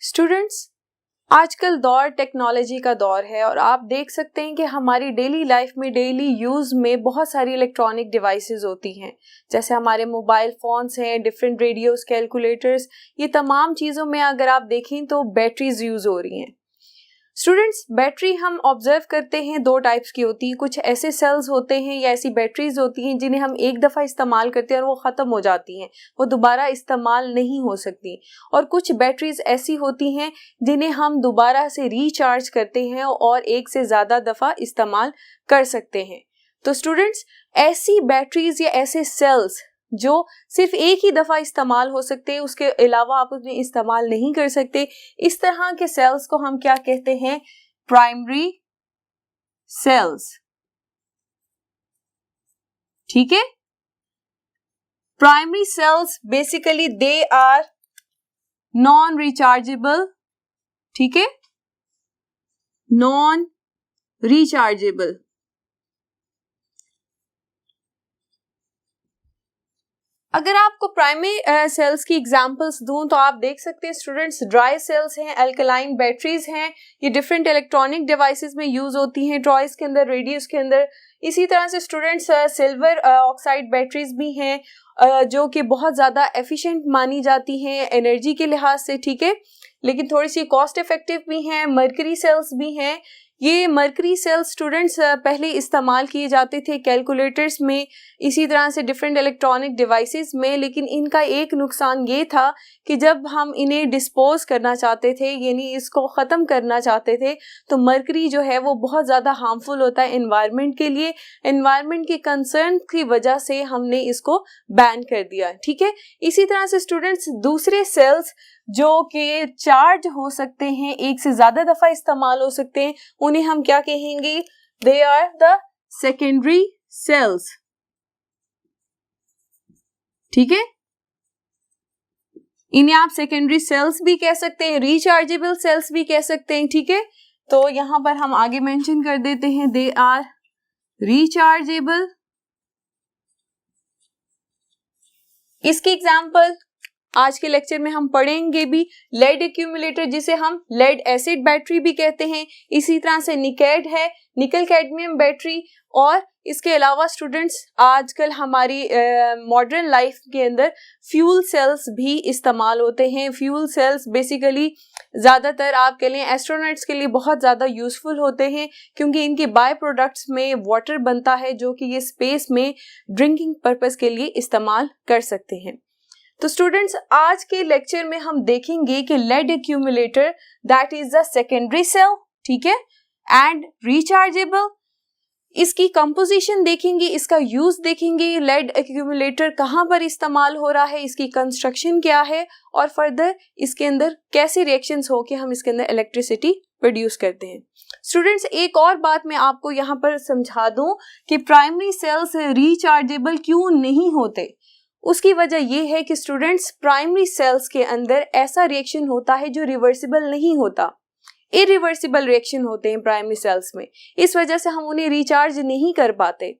Students, आजकल दौर technology का दौर है और आप देख सकते हैं कि हमारी डेली लाइफ में डेली यूज़ में बहुत सारी इलेक्ट्रॉनिक डिवाइसेस होती हैं। जैसे हमारे मोबाइल फ़ोन्स हैं, डिफरेंट रेडियोस, कैलकुलेटर्स, ये तमाम चीज़ों में अगर आप देखें तो बैटरीज यूज़ हो रही हैं। स्टूडेंट्स, बैटरी हम ऑब्जर्व करते हैं दो टाइप्स की होती हैं। कुछ ऐसे सेल्स होते हैं या ऐसी बैटरीज होती हैं जिन्हें हम एक दफ़ा इस्तेमाल करते हैं और वो ख़त्म हो जाती हैं, वो दोबारा इस्तेमाल नहीं हो सकती। और कुछ बैटरीज ऐसी होती हैं जिन्हें हम दोबारा से रिचार्ज करते हैं और एक से ज़्यादा दफ़ा इस्तेमाल कर सकते हैं। तो स्टूडेंट्स, ऐसी बैटरीज या ऐसे सेल्स जो सिर्फ एक ही दफ़ा इस्तेमाल हो सकते हैं, उसके अलावा आप उन्हें इस्तेमाल नहीं कर सकते, इस तरह के सेल्स को हम क्या कहते हैं? Primary cells. ठीक है, primary cells basically they are non rechargeable. ठीक है, नॉन रिचार्जेबल। अगर आपको प्राइमरी सेल्स की एग्जांपल्स दूं तो आप देख सकते हैं स्टूडेंट्स, ड्राई सेल्स हैं, अल्कलाइन बैटरीज हैं, ये डिफरेंट इलेक्ट्रॉनिक डिवाइसेस में यूज होती हैं, टॉयज के अंदर, रेडियोस के अंदर। इसी तरह से स्टूडेंट्स सिल्वर ऑक्साइड बैटरीज भी हैं जो कि बहुत ज़्यादा एफिशिएंट मानी जाती हैं एनर्जी के लिहाज से। ठीक है, लेकिन थोड़ी सी कॉस्ट इफेक्टिव भी हैं। मर्करी सेल्स भी हैं। ये मर्करी सेल्स स्टूडेंट्स पहले इस्तेमाल किए जाते थे कैलकुलेटर्स में, इसी तरह से डिफरेंट इलेक्ट्रॉनिक डिवाइसेस में, लेकिन इनका एक नुकसान ये था कि जब हम इन्हें डिस्पोज करना चाहते थे, यानी इसको ख़त्म करना चाहते थे, तो मर्करी जो है वो बहुत ज़्यादा हार्मफुल होता है एनवायरनमेंट के लिए। एनवायरनमेंट के कंसर्न की वजह से हमने इसको बैन कर दिया। ठीक है, इसी तरह से स्टूडेंट्स दूसरे सेल्स जो कि चार्ज हो सकते हैं, एक से ज़्यादा दफ़ा इस्तेमाल हो सकते हैं, उन्हें हम क्या कहेंगे? They are the secondary cells. ठीक है, इन्हें आप सेकेंडरी सेल्स भी कह सकते हैं, रिचार्जेबल सेल्स भी कह सकते हैं। ठीक है, तो यहां पर हम आगे मेंशन कर देते हैं, दे आर रिचार्जेबल। इसकी एग्जांपल आज के लेक्चर में हम पढ़ेंगे भी। लेड एक्यूमुलेटर, जिसे हम लेड एसिड बैटरी भी कहते हैं, इसी तरह से निकेड है, निकल कैडमियम बैटरी। और इसके अलावा स्टूडेंट्स आजकल हमारी मॉडर्न लाइफ के अंदर फ्यूल सेल्स भी इस्तेमाल होते हैं। फ्यूल सेल्स बेसिकली ज़्यादातर आप कह लें एस्ट्रोनॉट्स के लिए बहुत ज़्यादा यूज़फुल होते हैं, क्योंकि इनके बाय प्रोडक्ट्स में वाटर बनता है जो कि ये स्पेस में ड्रिंकिंग पर्पज़ के लिए इस्तेमाल कर सकते हैं। तो स्टूडेंट्स, आज के लेक्चर में हम देखेंगे कि lead accumulator that is the secondary cell, ठीक है, एंड रिचार्जेबल। इसकी कंपोजिशन देखेंगे, इसका यूज देखेंगे, लेड एक्यूमुलेटर कहाँ पर इस्तेमाल हो रहा है, इसकी कंस्ट्रक्शन क्या है, और फर्दर इसके अंदर कैसे रिएक्शंस हो के हम इसके अंदर इलेक्ट्रिसिटी प्रोड्यूस करते हैं। स्टूडेंट्स, एक और बात मैं आपको यहाँ पर समझा दूं कि प्राइमरी सेल्स रिचार्जेबल क्यों नहीं होते। उसकी वजह यह है कि स्टूडेंट्स, प्राइमरी सेल्स के अंदर ऐसा रिएक्शन होता है जो रिवर्सिबल नहीं होता, इरिवर्सिबल रिएक्शन होते हैं प्राइमरी सेल्स में। इस वजह से हम उन्हें रिचार्ज नहीं कर पाते,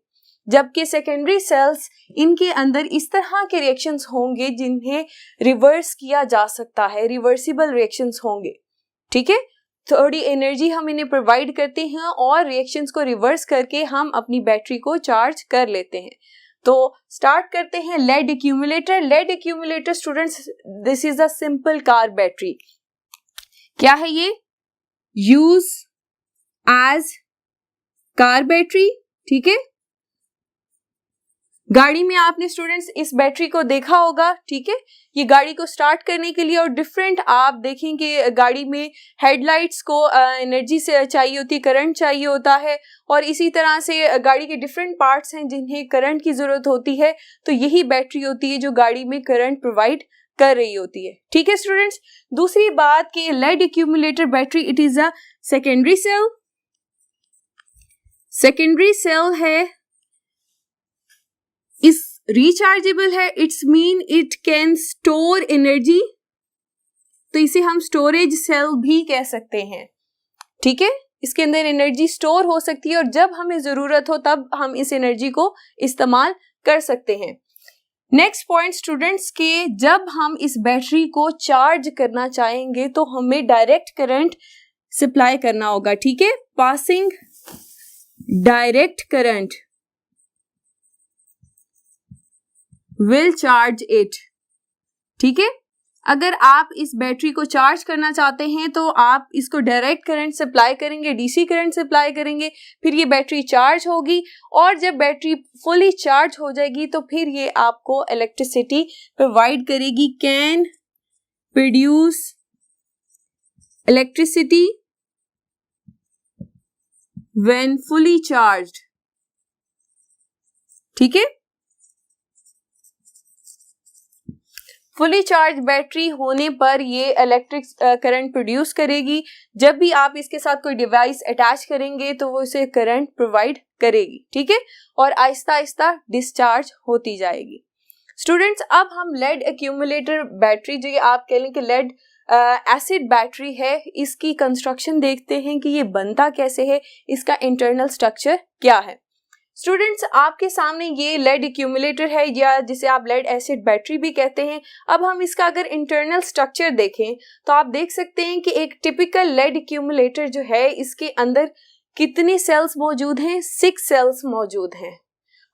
जबकि सेकेंडरी सेल्स, इनके अंदर इस तरह के रिएक्शंस होंगे जिन्हें रिवर्स किया जा सकता है, रिवर्सिबल रिएक्शंस होंगे। ठीक है, थोड़ी एनर्जी हम इन्हें प्रोवाइड करते हैं और रिएक्शंस को रिवर्स करके हम अपनी बैटरी को चार्ज कर लेते हैं। तो स्टार्ट करते हैं lead accumulator. Lead accumulator students, this is a simple car battery. क्या है ये? Use as car battery. ठीक है, गाड़ी में आपने स्टूडेंट्स इस बैटरी को देखा होगा। ठीक है, ये गाड़ी को स्टार्ट करने के लिए, और डिफरेंट आप देखें कि गाड़ी में हेडलाइट्स को एनर्जी से चाहिए होती है, करंट चाहिए होता है, और इसी तरह से गाड़ी के डिफरेंट पार्ट्स हैं जिन्हें करंट की जरूरत होती है। तो यही बैटरी होती है जो गाड़ी में करंट प्रोवाइड कर रही होती है। ठीक है स्टूडेंट्स, दूसरी बात कि lead accumulator battery, it is a secondary cell. Secondary cell है, इस रिचार्जेबल है, it's mean it can store energy, तो इसे हम स्टोरेज सेल भी कह सकते हैं। ठीक है, इसके अंदर एनर्जी स्टोर हो सकती है और जब हमें जरूरत हो तब हम इस एनर्जी को इस्तेमाल कर सकते हैं। नेक्स्ट पॉइंट स्टूडेंट्स के, जब हम इस बैटरी को चार्ज करना चाहेंगे तो हमें डायरेक्ट करंट सप्लाई करना होगा, ठीक है, passing direct current will charge it, ठीक है। अगर आप इस बैटरी को चार्ज करना चाहते हैं तो आप इसको डायरेक्ट करंट सप्लाई करेंगे, डीसी करंट सप्लाई करेंगे, फिर ये बैटरी चार्ज होगी और जब बैटरी फुली चार्ज हो जाएगी तो फिर ये आपको इलेक्ट्रिसिटी प्रोवाइड करेगी। Can produce electricity when fully charged, ठीक है। फुली चार्ज बैटरी होने पर ये इलेक्ट्रिक करंट प्रोड्यूस करेगी। जब भी आप इसके साथ कोई डिवाइस अटैच करेंगे तो वो इसे करंट प्रोवाइड करेगी, ठीक है, और आहिस्ता आहिस्ता डिस्चार्ज होती जाएगी। स्टूडेंट्स, अब हम लेड एक्यूमुलेटर बैटरी, जो ये आप कह लें कि लेड एसिड बैटरी है, इसकी कंस्ट्रक्शन देखते हैं कि ये बनता कैसे है, इसका इंटरनल स्ट्रक्चर क्या है। स्टूडेंट्स, आपके सामने ये लेड एक्यूमुलेटर है या जिसे आप लेड एसिड बैटरी भी कहते हैं। अब हम इसका अगर इंटरनल स्ट्रक्चर देखें तो आप देख सकते हैं कि एक टिपिकल लेड एक्यूमुलेटर जो है, इसके अंदर कितने सेल्स मौजूद हैं? 6 सेल्स मौजूद हैं।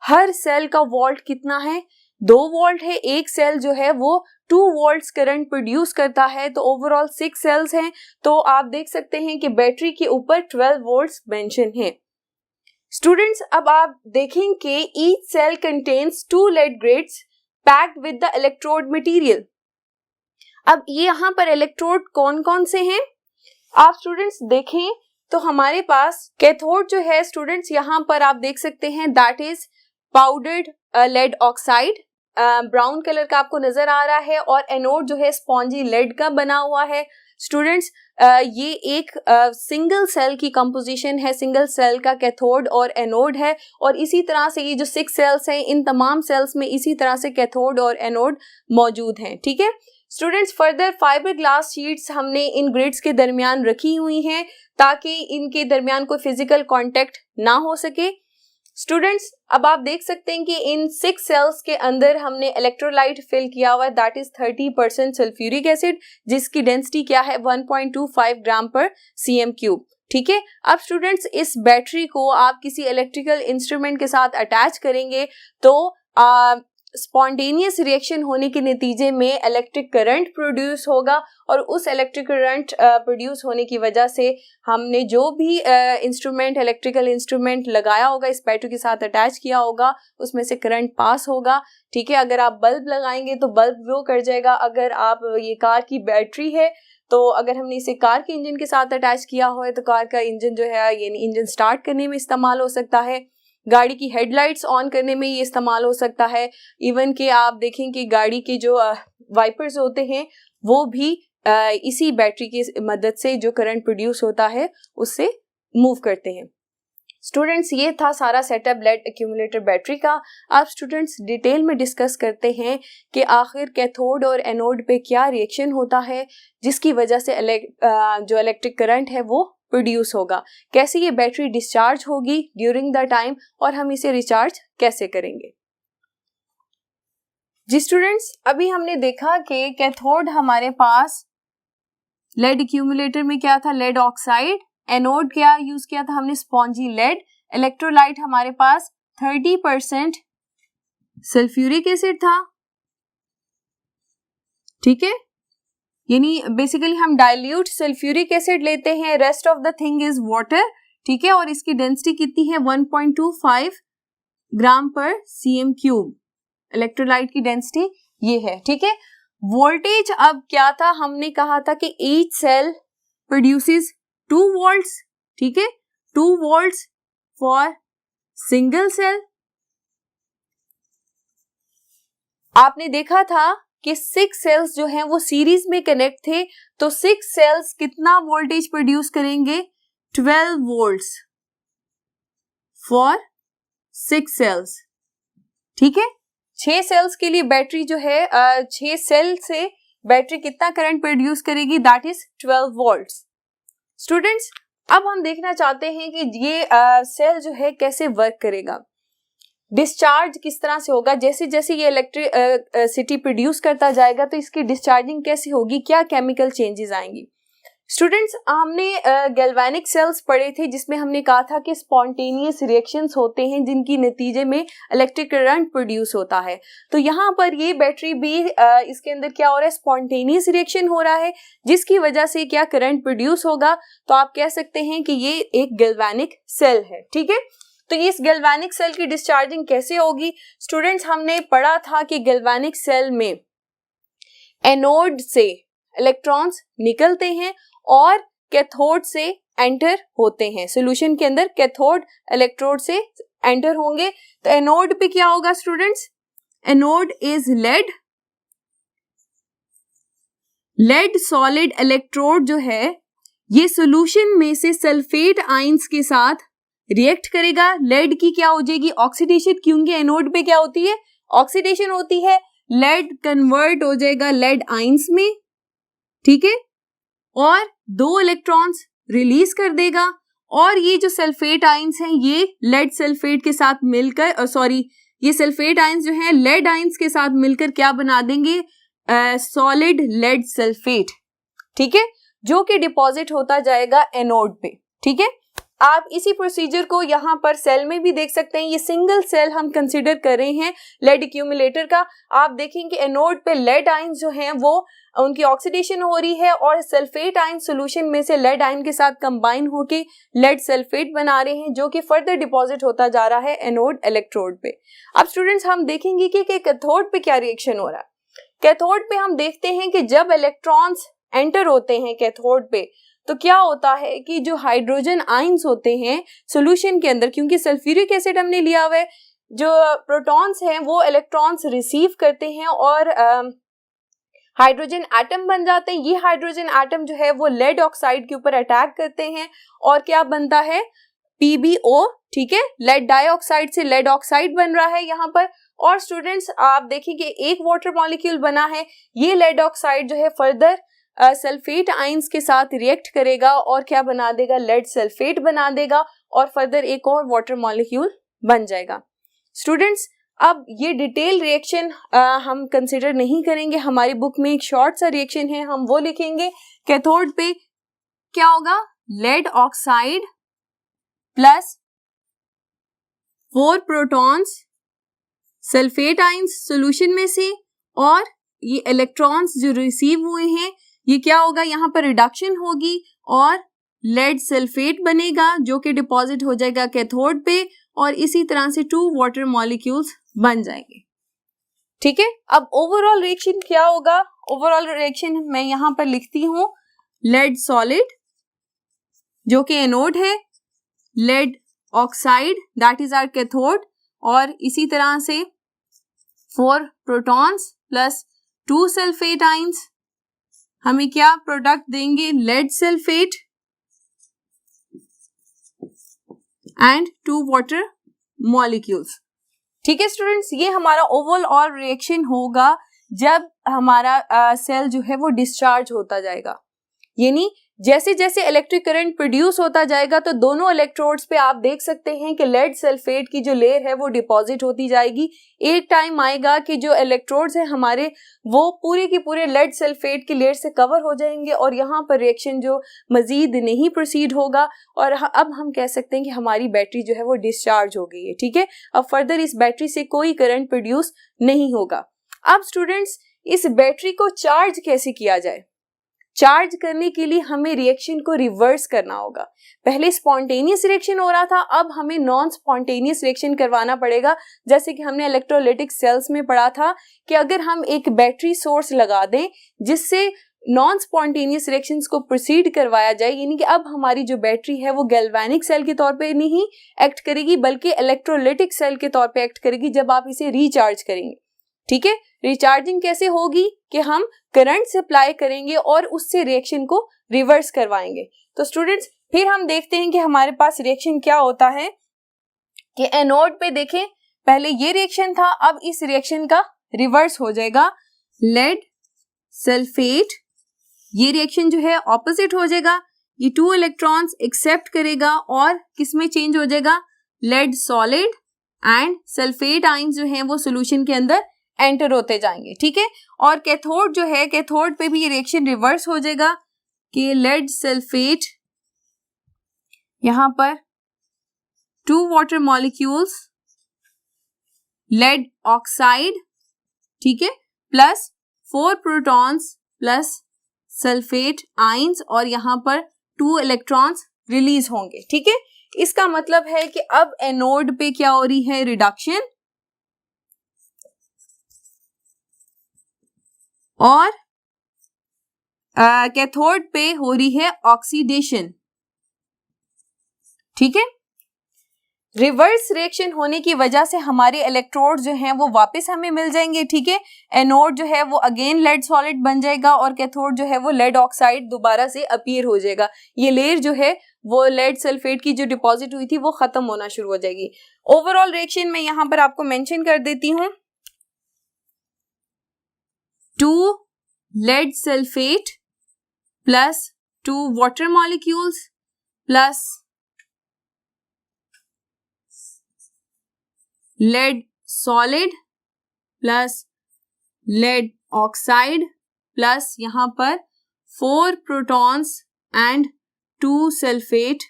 हर सेल का वोल्ट कितना है? 2 वोल्ट है। एक सेल जो है वो 2 वोल्ट्स करंट प्रोड्यूस करता है, तो ओवरऑल 6 सेल्स हैं। तो आप देख सकते हैं कि बैटरी के ऊपर 12 वोल्ट्स मेंशन है। स्टूडेंट्स, अब आप देखें कि each cell contains 2 lead grids packed with the electrode material. अब ये यहाँ पर इलेक्ट्रोड कौन कौन से हैं आप स्टूडेंट्स देखें तो हमारे पास कैथोड जो है स्टूडेंट्स, यहाँ पर आप देख सकते हैं that is powdered lead oxide, brown colour का आपको नजर आ रहा है, और एनोड जो है स्पॉन्जी लेड का बना हुआ है। स्टूडेंट्स, ये एक सिंगल सेल की कंपोजिशन है, सिंगल सेल का कैथोड और एनोड है, और इसी तरह से ये जो 6 सेल्स हैं, इन तमाम सेल्स में इसी तरह से कैथोड और एनोड मौजूद हैं, ठीक है। Students, further fibre glass sheets हमने इन ग्रिड्स के दरमियान रखी हुई हैं ताकि इनके दरमियान कोई फिजिकल कांटेक्ट ना हो सके। स्टूडेंट्स, अब आप देख सकते हैं कि इन 6 सेल्स के अंदर हमने इलेक्ट्रोलाइट फिल किया हुआ है, दैट इज 30% सल्फ्यूरिक एसिड, जिसकी डेंसिटी क्या है 1.25 ग्राम पर सीएम क्यूब, ठीक है। अब स्टूडेंट्स, इस बैटरी को आप किसी इलेक्ट्रिकल इंस्ट्रूमेंट के साथ अटैच करेंगे तो स्पॉन्टेनियस रिएक्शन होने के नतीजे में इलेक्ट्रिक करंट प्रोड्यूस होगा, और उस इलेक्ट्रिक करंट प्रोड्यूस होने की वजह से हमने जो भी इलेक्ट्रिकल इंस्ट्रूमेंट लगाया होगा, इस बैटरी के साथ अटैच किया होगा, उसमें से करंट पास होगा, ठीक है। अगर आप बल्ब लगाएंगे तो बल्ब ग्लो कर जाएगा। अगर आप ये कार की बैटरी है तो अगर हमने इसे कार के इंजन के साथ अटैच किया हुआ है तो कार का इंजन जो है यानी इंजन स्टार्ट करने में इस्तेमाल हो सकता है, गाड़ी की हेडलाइट्स ऑन करने में ये इस्तेमाल हो सकता है। इवन कि आप देखें कि गाड़ी के जो वाइपर्स होते हैं वो भी इसी बैटरी की मदद से जो करंट प्रोड्यूस होता है उससे मूव करते हैं। स्टूडेंट्स, ये था सारा सेटअप लेड एक्यूमुलेटर बैटरी का। आप स्टूडेंट्स डिटेल में डिस्कस करते हैं कि आखिर कैथोड और एनोड पे क्या रिएक्शन होता है जिसकी वजह से जो इलेक्ट्रिक करंट है वो प्रोड्यूस होगा, कैसे ये बैटरी डिस्चार्ज होगी ड्यूरिंग द टाइम, और हम इसे रिचार्ज कैसे करेंगे। जी स्टूडेंट्स, अभी हमने देखा कि कैथोड हमारे पास लेड एक्यूमुलेटर में क्या था, लेड ऑक्साइड, एनोड क्या यूज किया था हमने, स्पॉन्जी लेड, इलेक्ट्रोलाइट हमारे पास 30% सल्फ्यूरिक एसिड था, ठीक है, यानी बेसिकली हम डाइल्यूट सल्फ्यूरिक एसिड लेते हैं, rest of the thing is water, ठीक है, और इसकी डेंसिटी कितनी है 1.25 ग्राम पर सीएम क्यूब, इलेक्ट्रोलाइट की डेंसिटी ये है, ठीक है। वोल्टेज अब क्या था, हमने कहा था कि ईच सेल प्रोड्यूसेस 2 वोल्ट्स, ठीक है, 2 वोल्ट्स फॉर सिंगल सेल। आपने देखा था कि 6 सेल्स जो हैं वो सीरीज में कनेक्ट थे, तो 6 सेल्स कितना वोल्टेज प्रोड्यूस करेंगे, 12 वोल्ट्स फॉर 6 सेल्स, ठीक है। 6 सेल्स के लिए बैटरी जो है 6 सेल से बैटरी कितना करंट प्रोड्यूस करेगी, दैट इज 12 वोल्ट्स। स्टूडेंट्स, अब हम देखना चाहते हैं कि ये सेल जो है कैसे वर्क करेगा। डिस्चार्ज किस तरह से होगा, जैसे जैसे ये इलेक्ट्रिसिटी प्रोड्यूस करता जाएगा तो इसकी डिस्चार्जिंग कैसी होगी, क्या केमिकल चेंजेस आएंगी। स्टूडेंट्स, हमने गैल्वेनिक सेल्स पढ़े थे जिसमें हमने कहा था कि स्पॉन्टेनियस रिएक्शंस होते हैं जिनकी नतीजे में इलेक्ट्रिक करंट प्रोड्यूस होता है। तो यहाँ पर ये बैटरी भी इसके अंदर क्या हो रहा है, स्पॉन्टेनियस रिएक्शन हो रहा है जिसकी वजह से क्या करंट प्रोड्यूस होगा। तो आप कह सकते हैं कि ये एक गैल्वेनिक सेल है। ठीक है, तो इस गैल्वेनिक सेल की डिस्चार्जिंग कैसे होगी। स्टूडेंट्स, हमने पढ़ा था कि गैल्वेनिक सेल में एनोड से इलेक्ट्रॉन्स निकलते हैं और कैथोड से एंटर होते हैं। सॉल्यूशन के अंदर कैथोड इलेक्ट्रोड से एंटर होंगे। तो एनोड पे क्या होगा students, anode is lead solid electrode जो है ये सॉल्यूशन में से सल्फेट आयंस के साथ रिएक्ट करेगा। लेड की क्या हो जाएगी, ऑक्सीडेशन, क्योंकि एनोड पे क्या होती है, ऑक्सीडेशन होती है। लेड कन्वर्ट हो जाएगा लेड आयंस में, ठीक है, और 2 इलेक्ट्रॉन्स रिलीज कर देगा। और ये जो सल्फेट आयंस हैं ये लेड सल्फेट के साथ मिलकर ये सल्फेट आयंस जो हैं लेड आयंस के साथ मिलकर क्या बना देंगे, सॉलिड लेड सल्फेट, ठीक है, जो कि डिपॉजिट होता जाएगा एनोड पे। ठीक है, आप इसी प्रोसीजर को यहाँ पर सेल में भी देख सकते हैं। ये सिंगल सेल हम कंसिडर कर रहे हैं लेड एक्यूमुलेटर का। आप देखेंगे एनोड पे लेड आयंस जो हैं वो उनकी ऑक्सीडेशन हो रही है और सल्फेट आयन सॉल्यूशन में से लेड आयन के साथ कंबाइन होके लेड सल्फेट बना रहे हैं जो कि फर्दर डिपॉजिट होता जा रहा है एनोड इलेक्ट्रोड पे। अब स्टूडेंट्स, हम देखेंगे कि कैथोड पे क्या रिएक्शन हो रहा है। कैथोड पे हम देखते हैं कि जब इलेक्ट्रॉन्स एंटर होते हैं कैथोड पे तो क्या होता है कि जो हाइड्रोजन आयंस होते हैं सॉल्यूशन के अंदर, क्योंकि सल्फ्यूरिक एसिड हमने लिया हुआ है, जो प्रोटॉन्स हैं वो इलेक्ट्रॉन्स रिसीव करते हैं और हाइड्रोजन एटम बन जाते हैं। ये हाइड्रोजन एटम जो है वो लेड ऑक्साइड के ऊपर अटैक करते हैं और क्या बनता है, PbO, ठीक है, लेड डाइऑक्साइड से लेड ऑक्साइड बन रहा है यहाँ पर। और स्टूडेंट्स, आप देखिए एक वाटर मॉलिक्यूल बना है, ये लेड ऑक्साइड जो है फर्दर सल्फेट आयंस के साथ रिएक्ट करेगा और क्या बना देगा, लेड सल्फेट बना देगा और फर्दर एक और वाटर मॉलिक्यूल बन जाएगा। स्टूडेंट्स, अब ये डिटेल रिएक्शन हम कंसिडर नहीं करेंगे, हमारी बुक में एक शॉर्ट सा रिएक्शन है, हम वो लिखेंगे। कैथोड पे क्या होगा, lead oxide plus 4 protons sulphate ions solution में से, और ये इलेक्ट्रॉन्स जो रिसीव हुए हैं ये क्या होगा, यहाँ पर रिडक्शन होगी और लेड सल्फेट बनेगा जो कि डिपॉजिट हो जाएगा कैथोड पे और इसी तरह से 2 वाटर मॉलिक्यूल्स बन जाएंगे। ठीक है, अब ओवरऑल रिएक्शन क्या होगा, ओवरऑल रिएक्शन मैं यहाँ पर लिखती हूँ, लेड सॉलिड जो कि एनोड है, lead oxide that is our cathode, और इसी तरह से 4 प्रोटॉन्स प्लस 2 सल्फेट आयंस हमें क्या प्रोडक्ट देंगे, lead sulphate and 2 water molecules. ठीक है स्टूडेंट्स, ये हमारा ओवरऑल रिएक्शन होगा जब हमारा सेल जो है वो डिस्चार्ज होता जाएगा। यानी जैसे जैसे इलेक्ट्रिक करंट प्रोड्यूस होता जाएगा तो दोनों इलेक्ट्रोड्स पे आप देख सकते हैं कि लेड सल्फेट की जो लेयर है वो डिपॉजिट होती जाएगी। एक टाइम आएगा कि जो इलेक्ट्रोड्स हैं हमारे वो पूरे के पूरे लेड सल्फेट की लेयर से कवर हो जाएंगे और यहाँ पर रिएक्शन जो मजीद नहीं प्रोसीड होगा और अब हम कह सकते हैं कि हमारी बैटरी जो है वो डिस्चार्ज हो गई है। ठीक है, अब फर्दर इस बैटरी से कोई करंट प्रोड्यूस नहीं होगा। अब स्टूडेंट्स, इस बैटरी को चार्ज कैसे किया जाए? चार्ज करने के लिए हमें रिएक्शन को रिवर्स करना होगा। पहले स्पॉन्टेनियस रिएक्शन हो रहा था, अब हमें नॉन स्पॉन्टेनियस रिएक्शन करवाना पड़ेगा। जैसे कि हमने इलेक्ट्रोलाइटिक सेल्स में पढ़ा था कि अगर हम एक बैटरी सोर्स लगा दें जिससे नॉन स्पॉन्टेनियस रिएक्शंस को प्रोसीड करवाया जाए, यानी कि अब हमारी जो बैटरी है वो गैल्वेनिक सेल के तौर पे नहीं एक्ट करेगी बल्कि इलेक्ट्रोलाइटिक सेल के तौर पे एक्ट करेगी जब आप इसे रिचार्ज करेंगे। ठीक है, रिचार्जिंग कैसे होगी कि हम करंट सप्लाई करेंगे और उससे रिएक्शन को रिवर्स करवाएंगे। तो स्टूडेंट्स, फिर हम देखते हैं कि हमारे पास रिएक्शन क्या होता है कि एनोड पे देखें, पहले ये रिएक्शन था, अब इस रिएक्शन का रिवर्स हो जाएगा। लेड सल्फेट, ये रिएक्शन जो है ऑपोजिट हो जाएगा, ये 2 इलेक्ट्रॉन्स एक्सेप्ट करेगा और किसमें चेंज हो जाएगा, lead solid and sulphate ions जो हैं वो सॉल्यूशन के अंदर एंटर होते जाएंगे, ठीक है। और कैथोड जो है, कैथोड पे भी ये रिएक्शन रिवर्स हो जाएगा कि लेड सल्फेट, यहां पर 2 वाटर मॉलिक्यूल्स लेड ऑक्साइड, ठीक है, plus 4 protons plus sulphate ions, और यहां पर 2 इलेक्ट्रॉन्स रिलीज होंगे, ठीक है। इसका मतलब है कि अब एनोड पे क्या हो रही है, रिडक्शन, और कैथोड पे हो रही है ऑक्सीडेशन, ठीक है। रिवर्स रिएक्शन होने की वजह से हमारे इलेक्ट्रोड जो हैं वो वापस हमें मिल जाएंगे, ठीक है। एनोड जो है वो अगेन लेड सॉलिड बन जाएगा और कैथोड जो है वो लेड ऑक्साइड दोबारा से अपीयर हो जाएगा। ये लेयर जो है वो लेड सल्फेट की जो डिपॉजिट हुई थी वो खत्म होना शुरू हो जाएगी। ओवरऑल रिएक्शन मैं यहां पर आपको मेंशन कर देती हूं, 2 lead sulphate plus 2 water molecules plus lead solid plus lead oxide plus यहां पर 4 प्रोटॉन्स एंड 2 सल्फेट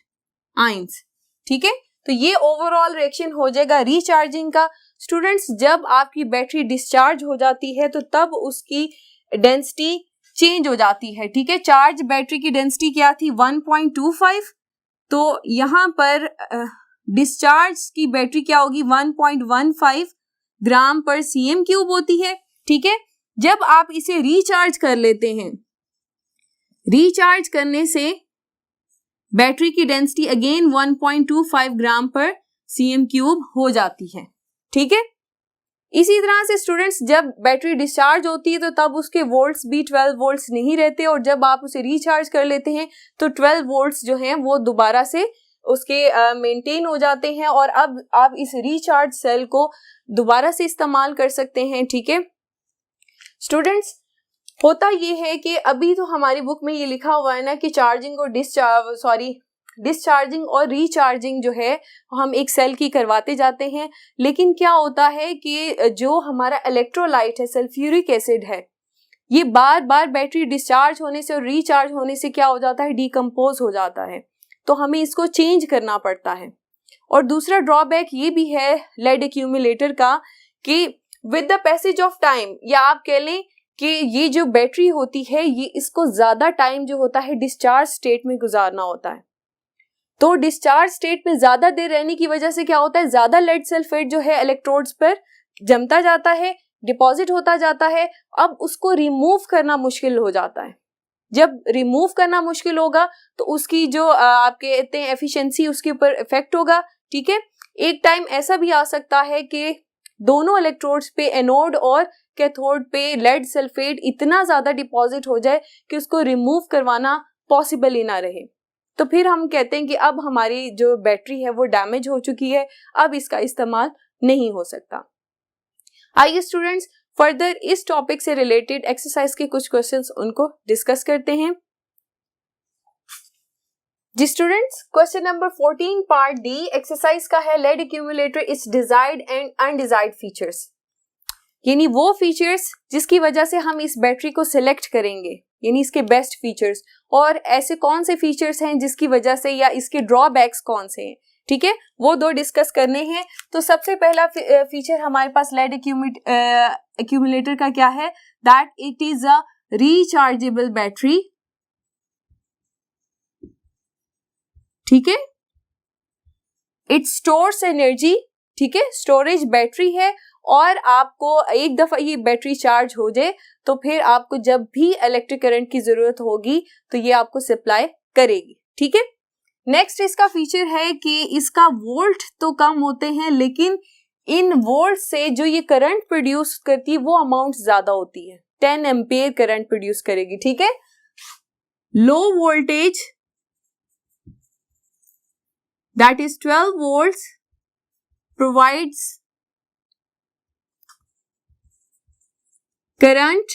आयंस, ठीक है। तो ये ओवरऑल रिएक्शन हो जाएगा रिचार्जिंग का। स्टूडेंट्स, जब आपकी बैटरी डिस्चार्ज हो जाती है तो तब उसकी डेंसिटी चेंज हो जाती है, ठीक है। चार्ज बैटरी की डेंसिटी क्या थी, 1.25, तो यहां पर डिस्चार्ज की बैटरी क्या होगी, 1.15 ग्राम पर सीएम क्यूब होती है, ठीक है। जब आप इसे रिचार्ज कर लेते हैं, रिचार्ज करने से बैटरी की डेंसिटी अगेन 1.25 ग्राम पर सीएम क्यूब हो जाती है, ठीक है। इसी तरह से स्टूडेंट्स, जब बैटरी डिस्चार्ज होती है तो तब उसके वोल्ट्स भी 12 वोल्ट्स नहीं रहते, और जब आप उसे रिचार्ज कर लेते हैं तो 12 वोल्ट्स जो हैं वो दोबारा से उसके मेंटेन हो जाते हैं, और अब आप इस रिचार्ज सेल को दोबारा से इस्तेमाल कर सकते हैं, ठीक है। स्टूडेंट्स, होता ये है कि अभी तो हमारी बुक में ये लिखा हुआ है ना कि चार्जिंग और डिस्चार्जिंग और रिचार्जिंग जो है हम एक सेल की करवाते जाते हैं, लेकिन क्या होता है कि जो हमारा इलेक्ट्रोलाइट है, सल्फ्यूरिक एसिड है, ये बार बार बैटरी डिस्चार्ज होने से और रिचार्ज होने से क्या हो जाता है, डिकम्पोज हो जाता है, तो हमें इसको चेंज करना पड़ता है। और दूसरा ड्रॉबैक ये भी है लेड एक्यूमुलेटर का कि with the passage of time, या आप कह लें कि ये जो बैटरी होती है ये इसको ज्यादा टाइम जो होता है डिस्चार्ज स्टेट में गुजारना होता है, तो डिस्चार्ज स्टेट में ज्यादा देर रहने की वजह से क्या होता है, ज्यादा लेड सल्फेट जो है इलेक्ट्रोड्स पर जमता जाता है, डिपॉजिट होता जाता है। अब उसको रिमूव करना मुश्किल हो जाता है। जब रिमूव करना मुश्किल होगा तो उसकी जो आप कहते हैं एफिशिएंसी, उसके ऊपर इफेक्ट होगा, ठीक है। एक टाइम ऐसा भी आ सकता है कि दोनों इलेक्ट्रोड्स पे, एनोड और कैथोड पे, लेड सल्फेट इतना ज्यादा डिपॉजिट हो जाए कि उसको रिमूव करवाना पॉसिबल ही ना रहे, तो फिर हम कहते हैं कि अब हमारी जो बैटरी है वो डैमेज हो चुकी है, अब इसका इस्तेमाल नहीं हो सकता। आइए स्टूडेंट्स, फर्दर इस टॉपिक से रिलेटेड एक्सरसाइज के कुछ क्वेश्चंस उनको डिस्कस करते हैं। जी students, question number 14 part D exercise का है, lead accumulator its desired and undesired features, यानी वो फीचर्स जिसकी वजह से हम इस बैटरी को सिलेक्ट करेंगे, यानी इसके बेस्ट फीचर्स, और ऐसे कौन से फीचर्स हैं जिसकी वजह से, या इसके ड्रॉबैक्स कौन से हैं, ठीक है, वो दो डिस्कस करने हैं। तो सबसे पहला फीचर हमारे पास लेड एक्यूमुलेटर का क्या है, that it is a rechargeable battery, ठीक है, इट स्टोर्स एनर्जी, ठीक है, स्टोरेज बैटरी है, और आपको एक दफा ये बैटरी चार्ज हो जाए तो फिर आपको जब भी इलेक्ट्रिक करंट की जरूरत होगी तो ये आपको सप्लाई करेगी, ठीक है। नेक्स्ट इसका फीचर है कि इसका वोल्ट तो कम होते हैं, लेकिन इन वोल्ट से जो ये करंट प्रोड्यूस करती है वो अमाउंट ज्यादा होती है, 10 एम्पेयर करंट प्रोड्यूस करेगी, ठीक है। Low voltage that is 12 volts provides current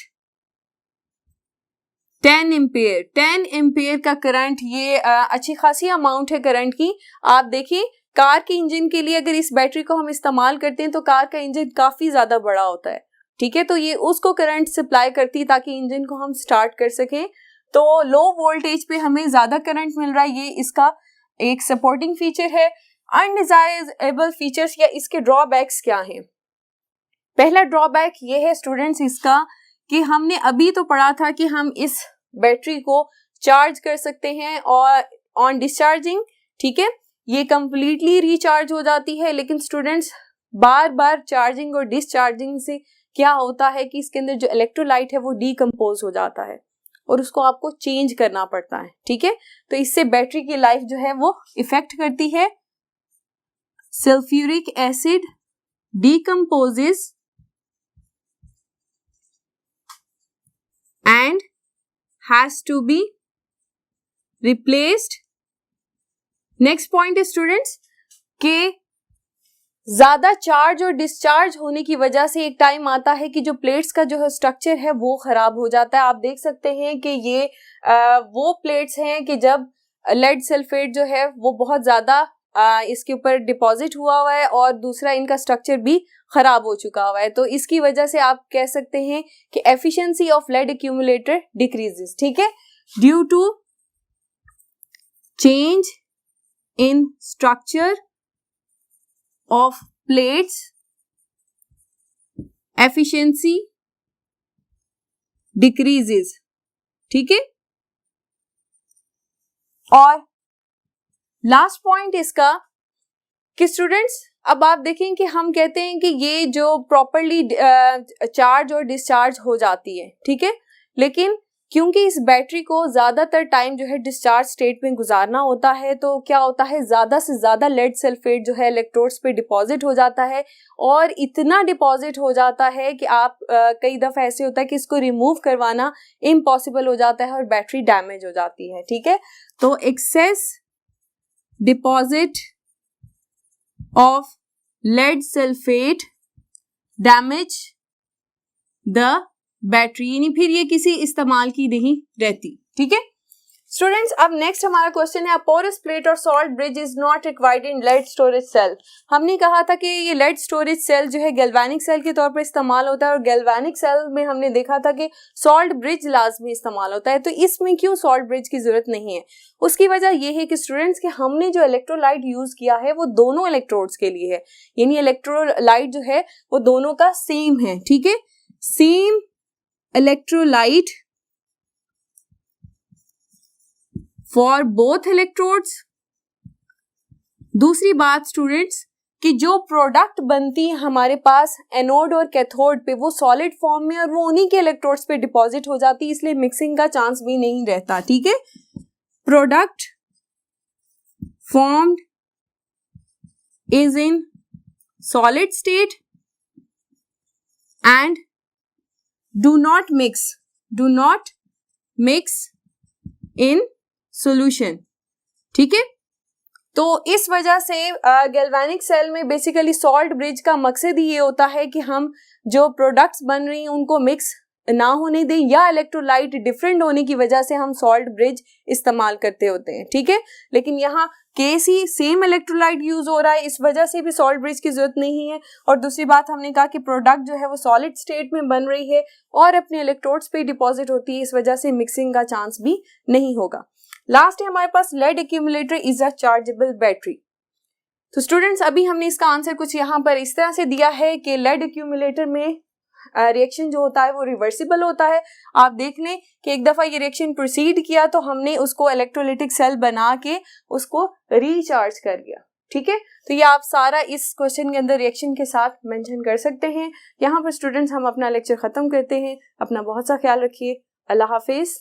10 ampere. 10 ampere का करंट, ये अच्छी खासी अमाउंट है करंट की। आप देखिए कार के इंजन के लिए अगर इस बैटरी को हम इस्तेमाल करते हैं तो कार का इंजन काफी ज्यादा बड़ा होता है, ठीक है, तो ये उसको करंट सप्लाई करती है ताकि इंजन को हम स्टार्ट कर सकें। तो लो वोल्टेज पे हमें ज्यादा करंट मिल रहा है, ये इसका एक सपोर्टिंग फीचर है। अनडिजायरेबल फीचर्स या इसके ड्रॉबैक्स क्या हैं? पहला ड्रॉबैक ये है स्टूडेंट्स इसका कि हमने अभी तो पढ़ा था कि हम इस बैटरी को चार्ज कर सकते हैं और ऑन डिस्चार्जिंग, ठीक है, ये कंप्लीटली रिचार्ज हो जाती है। लेकिन स्टूडेंट्स बार बार चार्जिंग और डिस्चार्जिंग से क्या होता है कि इसके अंदर जो इलेक्ट्रोलाइट है वो डीकम्पोज हो जाता है और उसको आपको चेंज करना पड़ता है, ठीक है, तो इससे बैटरी की लाइफ जो है वो इफेक्ट करती है। Sulphuric acid decomposes and has to be replaced. Next point है स्टूडेंट्स के ज्यादा चार्ज और डिस्चार्ज होने की वजह से एक टाइम आता है कि जो प्लेट्स का जो है स्ट्रक्चर है वो खराब हो जाता है। आप देख सकते हैं कि ये वो प्लेट्स हैं कि जब लेड सल्फेट जो है वो बहुत ज्यादा इसके ऊपर डिपॉजिट हुआ है और दूसरा इनका स्ट्रक्चर भी खराब हो चुका हुआ है, तो इसकी वजह से आप कह सकते हैं कि efficiency of lead accumulator decreases, ठीक है, due to change in structure of plates efficiency decreases, ठीक है। और लास्ट पॉइंट इसका कि स्टूडेंट्स अब आप देखें कि हम कहते हैं कि ये जो प्रॉपरली चार्ज और डिस्चार्ज हो जाती है, ठीक है, लेकिन क्योंकि इस बैटरी को ज्यादातर टाइम जो है डिस्चार्ज स्टेट में गुजारना होता है तो क्या होता है ज्यादा से ज्यादा लेड सल्फेट जो है इलेक्ट्रोड्स पे डिपॉजिट हो जाता है और इतना डिपॉजिट हो जाता है कि आप कई दफा ऐसे होता है कि इसको रिमूव करवाना इम्पॉसिबल हो जाता है और बैटरी डैमेज हो जाती है, ठीक है। तो excess deposit of lead sulphate damage the battery, यानी फिर ये किसी इस्तेमाल की नहीं रहती, ठीक है स्टूडेंट्स। अब नेक्स्ट हमारा क्वेश्चन है, पोरस प्लेट और salt bridge is not required in lead storage cell. हमने कहा था कि ये लेड स्टोरेज सेल जो है गैल्वेनिक सेल के तौर पर इस्तेमाल होता है और गैल्वेनिक सेल में हमने देखा था कि सॉल्ट ब्रिज लाजमी इस्तेमाल होता है, तो इसमें क्यों सॉल्ट ब्रिज की जरूरत नहीं है? उसकी वजह यह है कि स्टूडेंट्स के हमने जो इलेक्ट्रोलाइट यूज किया है वो दोनों इलेक्ट्रोड्स के लिए है, यानी इलेक्ट्रोलाइट जो है वो दोनों का सेम है, ठीक है, same electrolyte for both electrodes. दूसरी बात स्टूडेंट्स कि जो प्रोडक्ट बनती है हमारे पास एनोड और कैथोड पे वो सॉलिड फॉर्म में और वो उन्हीं के इलेक्ट्रोड्स पे डिपॉजिट हो जाती है, इसलिए मिक्सिंग का चांस भी नहीं रहता, ठीक है। Product formed is in solid state and do not mix in solution, ठीक है। तो इस वजह से गैल्वेनिक सेल में बेसिकली सॉल्ट ब्रिज का मकसद ही ये होता है कि हम जो प्रोडक्ट्स बन रही हैं उनको मिक्स ना होने दें या इलेक्ट्रोलाइट डिफरेंट होने की वजह से हम सॉल्ट ब्रिज इस्तेमाल करते होते हैं, ठीक है। लेकिन यहाँ केस ही सेम इलेक्ट्रोलाइट यूज हो रहा है, इस वजह से भी सॉल्ट ब्रिज की जरूरत नहीं है। और दूसरी बात हमने कहा कि प्रोडक्ट जो है वो सॉलिड स्टेट में बन रही है और अपने इलेक्ट्रोड्स पे डिपॉजिट होती है, इस वजह से मिक्सिंग का चांस भी नहीं होगा। लास्ट है हमारे पास lead accumulator is a chargeable battery. तो स्टूडेंट्स अभी हमने इसका आंसर कुछ यहाँ पर इस तरह से दिया है कि लेड एक्यूमुलेटर में रिएक्शन जो होता है वो रिवर्सिबल होता है। आप देख लें कि एक दफा ये रिएक्शन प्रोसीड किया तो हमने उसको इलेक्ट्रोलाइटिक सेल बना के उसको रिचार्ज कर दिया, ठीक है। तो ये आप सारा इस क्वेश्चन के अंदर रिएक्शन के साथ मेंशन कर सकते हैं। यहाँ पर स्टूडेंट्स हम अपना लेक्चर खत्म करते हैं। अपना बहुत सा ख्याल रखिए। अल्लाह हाफिज।